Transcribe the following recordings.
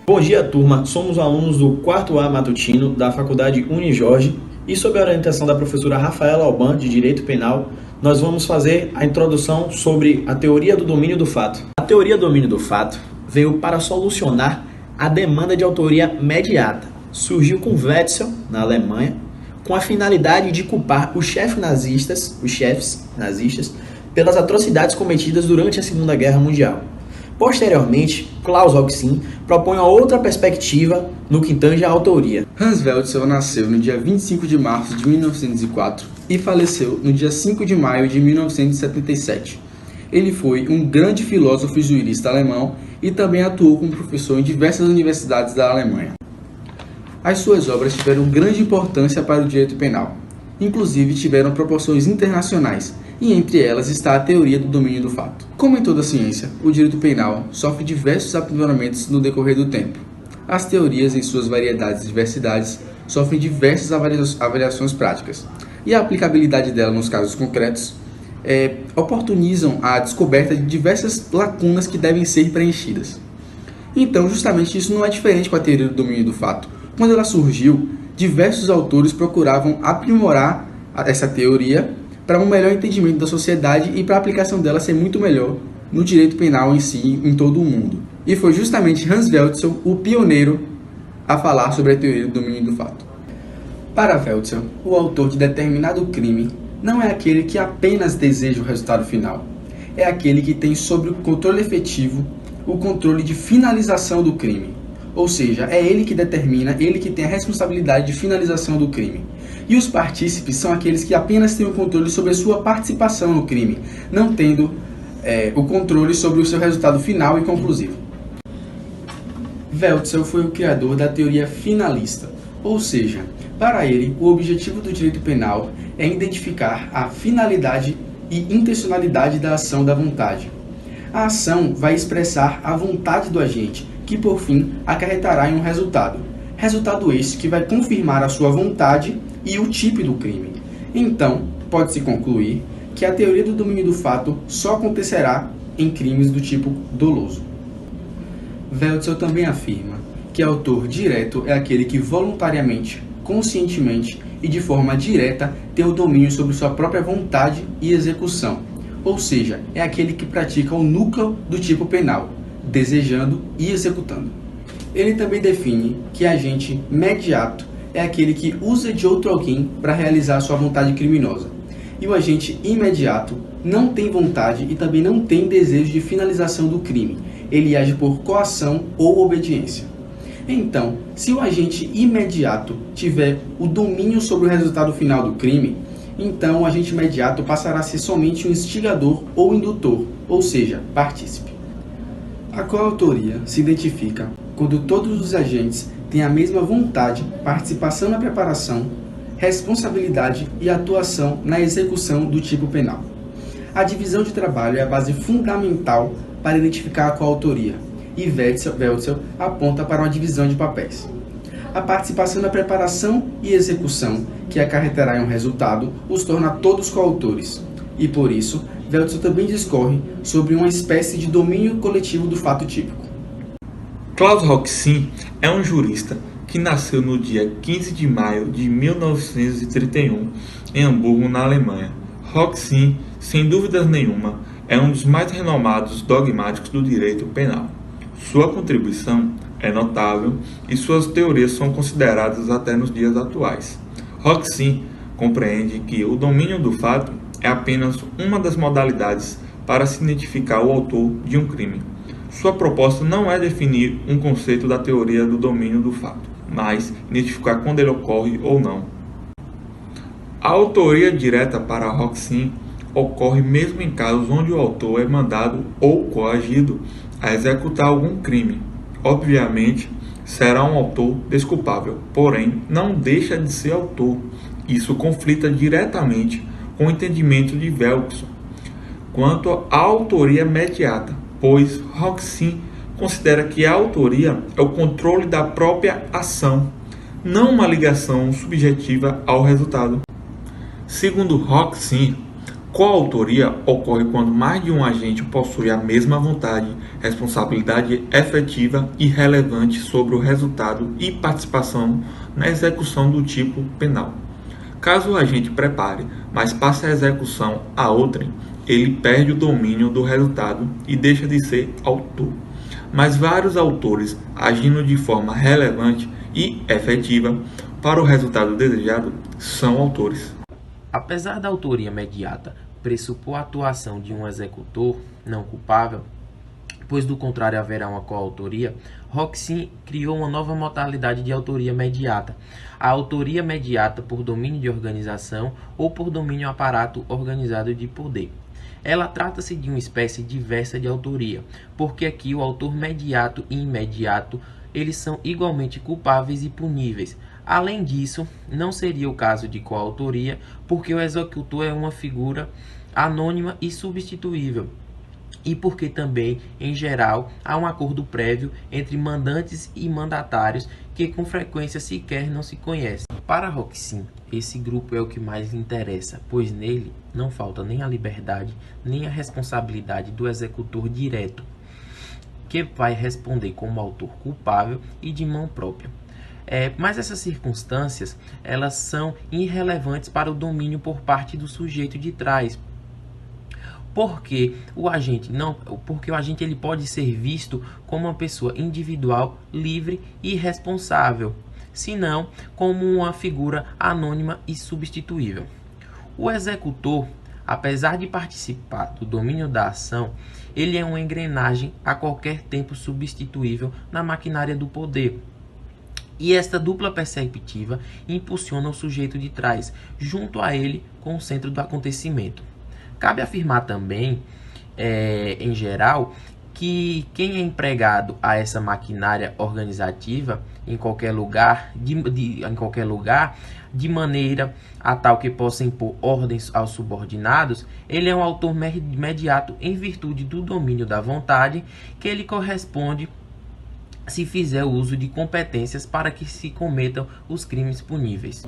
Bom dia, turma. Somos alunos do 4º A matutino da Faculdade Unijorge e, sob a orientação da professora Rafaela Alban, de Direito Penal, nós vamos fazer a introdução sobre a teoria do domínio do fato. A teoria do domínio do fato veio para solucionar a demanda de autoria mediata. Surgiu com Wetzel, na Alemanha, com a finalidade de culpar os chefes nazistas pelas atrocidades cometidas durante a Segunda Guerra Mundial. Posteriormente, Klaus Roxin propõe uma outra perspectiva no que tange à autoria. Hans Wetzel nasceu no dia 25 de março de 1904 e faleceu no dia 5 de maio de 1977. Ele foi um grande filósofo e jurista alemão e também atuou como professor em diversas universidades da Alemanha. As suas obras tiveram grande importância para o direito penal. Inclusive tiveram proporções internacionais, e entre elas está a teoria do domínio do fato. Como em toda ciência, o direito penal sofre diversos aprimoramentos no decorrer do tempo. As teorias, em suas variedades e diversidades, sofrem diversas avaliações práticas, e a aplicabilidade dela nos casos concretos oportunizam a descoberta de diversas lacunas que devem ser preenchidas. Então, justamente isso não é diferente com a teoria do domínio do fato. Quando ela surgiu, diversos autores procuravam aprimorar essa teoria para um melhor entendimento da sociedade e para a aplicação dela ser muito melhor no direito penal em si, em todo o mundo. E foi justamente Hans Wetzel o pioneiro a falar sobre a teoria do domínio do fato. Para Wetzel, o autor de determinado crime não é aquele que apenas deseja o resultado final, é aquele que tem sobre o controle efetivo o controle de finalização do crime. Ou seja, é ele que determina, ele que tem a responsabilidade de finalização do crime. E os partícipes são aqueles que apenas têm o controle sobre a sua participação no crime, não tendo o controle sobre o seu resultado final e conclusivo. Wetzel foi o criador da teoria finalista, ou seja, para ele, o objetivo do direito penal é identificar a finalidade e intencionalidade da ação da vontade. A ação vai expressar a vontade do agente, que por fim acarretará em um resultado. Resultado esse que vai confirmar a sua vontade e o tipo do crime. Então, pode-se concluir que a teoria do domínio do fato só acontecerá em crimes do tipo doloso. Wetzel também afirma que autor direto é aquele que voluntariamente, conscientemente e de forma direta tem o domínio sobre sua própria vontade e execução, ou seja, é aquele que pratica o núcleo do tipo penal, desejando e executando. Ele também define que agente mediato é aquele que usa de outro alguém para realizar sua vontade criminosa. E o agente imediato não tem vontade e também não tem desejo de finalização do crime. Ele age por coação ou obediência. Então, se o agente imediato tiver o domínio sobre o resultado final do crime, então o agente imediato passará a ser somente um instigador ou indutor, ou seja, partícipe. A coautoria se identifica quando todos os agentes têm a mesma vontade, participação na preparação, responsabilidade e atuação na execução do tipo penal. A divisão de trabalho é a base fundamental para identificar a coautoria, e Wetzel aponta para uma divisão de papéis. A participação na preparação e execução, que acarretará em um resultado, os torna todos coautores, e por isso, Wetzel também discorre sobre uma espécie de domínio coletivo do fato típico. Klaus Roxin é um jurista que nasceu no dia 15 de maio de 1931 em Hamburgo, na Alemanha. Roxin, sem dúvidas nenhuma, é um dos mais renomados dogmáticos do direito penal. Sua contribuição é notável e suas teorias são consideradas até nos dias atuais. Roxin compreende que o domínio do fato é apenas uma das modalidades para se identificar o autor de um crime. Sua proposta não é definir um conceito da teoria do domínio do fato, mas identificar quando ele ocorre ou não. A autoria direta para Roxin ocorre mesmo em casos onde o autor é mandado ou coagido a executar algum crime. Obviamente, será um autor desculpável, porém não deixa de ser autor. Isso conflita diretamente com o entendimento de Wetzel quanto à autoria mediata, pois Roxin considera que a autoria é o controle da própria ação, não uma ligação subjetiva ao resultado. Segundo Roxin, Coautoria ocorre quando mais de um agente possui a mesma vontade, responsabilidade efetiva e relevante sobre o resultado e participação na execução do tipo penal. Caso o agente prepare, mas passe a execução a outrem, ele perde o domínio do resultado e deixa de ser autor. Mas vários autores, agindo de forma relevante e efetiva para o resultado desejado, são autores. Apesar da autoria imediata pressupor a atuação de um executor não culpável, pois do contrário haverá uma coautoria, Roxin criou uma nova modalidade de autoria imediata, a autoria imediata por domínio de organização ou por domínio aparato organizado de poder. Ela trata-se de uma espécie diversa de autoria, porque aqui o autor mediato e imediato eles são igualmente culpáveis e puníveis. Além disso, não seria o caso de coautoria, porque o executor é uma figura anônima e substituível, e porque também, em geral, há um acordo prévio entre mandantes e mandatários que com frequência sequer não se conhecem. Para Roxin, esse grupo é o que mais lhe interessa, pois nele não falta nem a liberdade, nem a responsabilidade do executor direto, que vai responder como autor culpável e de mão própria. Mas essas circunstâncias elas são irrelevantes para o domínio por parte do sujeito de trás, porque o agente ele pode ser visto como uma pessoa individual, livre e responsável, senão como uma figura anônima e substituível. O executor, apesar de participar do domínio da ação, ele é uma engrenagem a qualquer tempo substituível na maquinária do poder. E esta dupla perspectiva impulsiona o sujeito de trás, junto a ele com o centro do acontecimento. Cabe afirmar também, em geral, que quem é empregado a essa maquinária organizativa em qualquer lugar, de maneira a tal que possa impor ordens aos subordinados, ele é um autor imediato em virtude do domínio da vontade que ele corresponde se fizer uso de competências para que se cometam os crimes puníveis.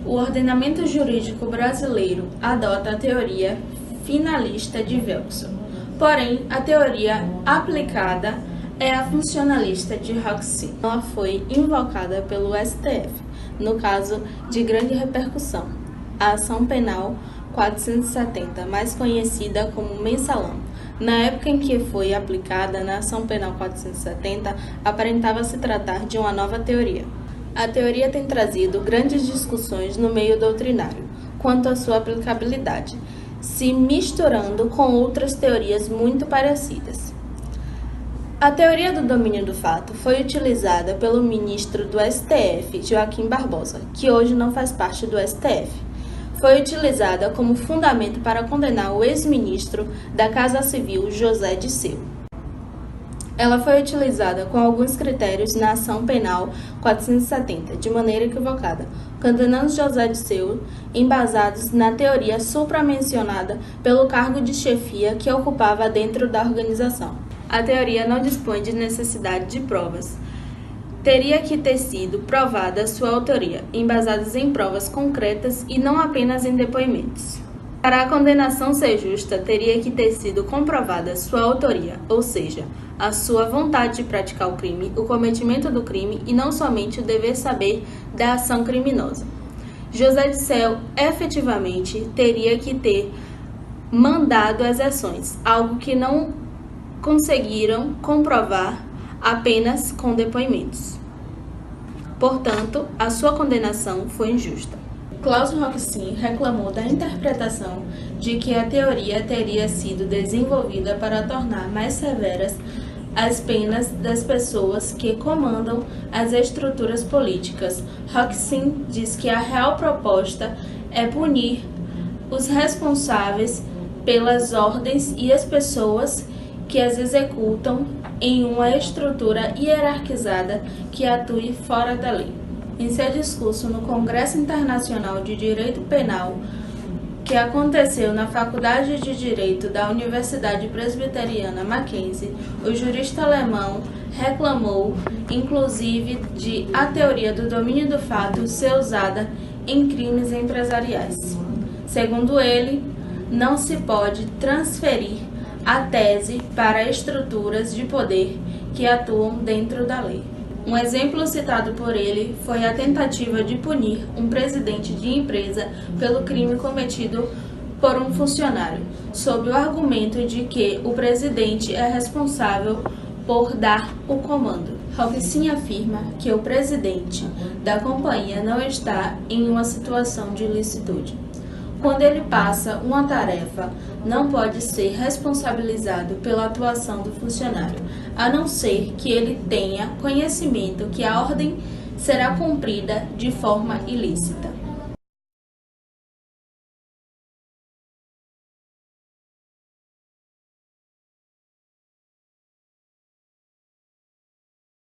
O ordenamento jurídico brasileiro adota a teoria finalista de Velkson. Porém, a teoria aplicada é a funcionalista de Roxin. Ela foi invocada pelo STF, no caso de grande repercussão, a Ação Penal 470, mais conhecida como Mensalão. Na época em que foi aplicada na Ação Penal 470, aparentava se tratar de uma nova teoria. A teoria tem trazido grandes discussões no meio doutrinário quanto à sua aplicabilidade, se misturando com outras teorias muito parecidas. A teoria do domínio do fato foi utilizada pelo ministro do STF, Joaquim Barbosa, que hoje não faz parte do STF. Foi utilizada como fundamento para condenar o ex-ministro da Casa Civil, José Disseu. Ela foi utilizada com alguns critérios na Ação Penal 470, de maneira equivocada, condenando José Disseu embasados na teoria supramencionada pelo cargo de chefia que ocupava dentro da organização. A teoria não dispõe de necessidade de provas. Teria que ter sido provada sua autoria, embasadas em provas concretas e não apenas em depoimentos. Para a condenação ser justa, teria que ter sido comprovada sua autoria, ou seja, a sua vontade de praticar o crime, o cometimento do crime e não somente o dever saber da ação criminosa. José Disseu efetivamente teria que ter mandado as ações, algo que não conseguiram comprovar apenas com depoimentos. Portanto, a sua condenação foi injusta. Klaus Roxin reclamou da interpretação de que a teoria teria sido desenvolvida para tornar mais severas as penas das pessoas que comandam as estruturas políticas. Roxin diz que a real proposta é punir os responsáveis pelas ordens e as pessoas que as executam em uma estrutura hierarquizada que atue fora da lei. Em seu discurso no Congresso Internacional de Direito Penal, que aconteceu na Faculdade de Direito da Universidade Presbiteriana Mackenzie, o jurista alemão reclamou, inclusive, de a teoria do domínio do fato ser usada em crimes empresariais. Segundo ele, não se pode transferir a tese para estruturas de poder que atuam dentro da lei. Um exemplo citado por ele foi a tentativa de punir um presidente de empresa pelo crime cometido por um funcionário, sob o argumento de que o presidente é responsável por dar o comando. Roxin afirma que o presidente da companhia não está em uma situação de ilicitude. Quando ele passa uma tarefa, não pode ser responsabilizado pela atuação do funcionário, a não ser que ele tenha conhecimento que a ordem será cumprida de forma ilícita.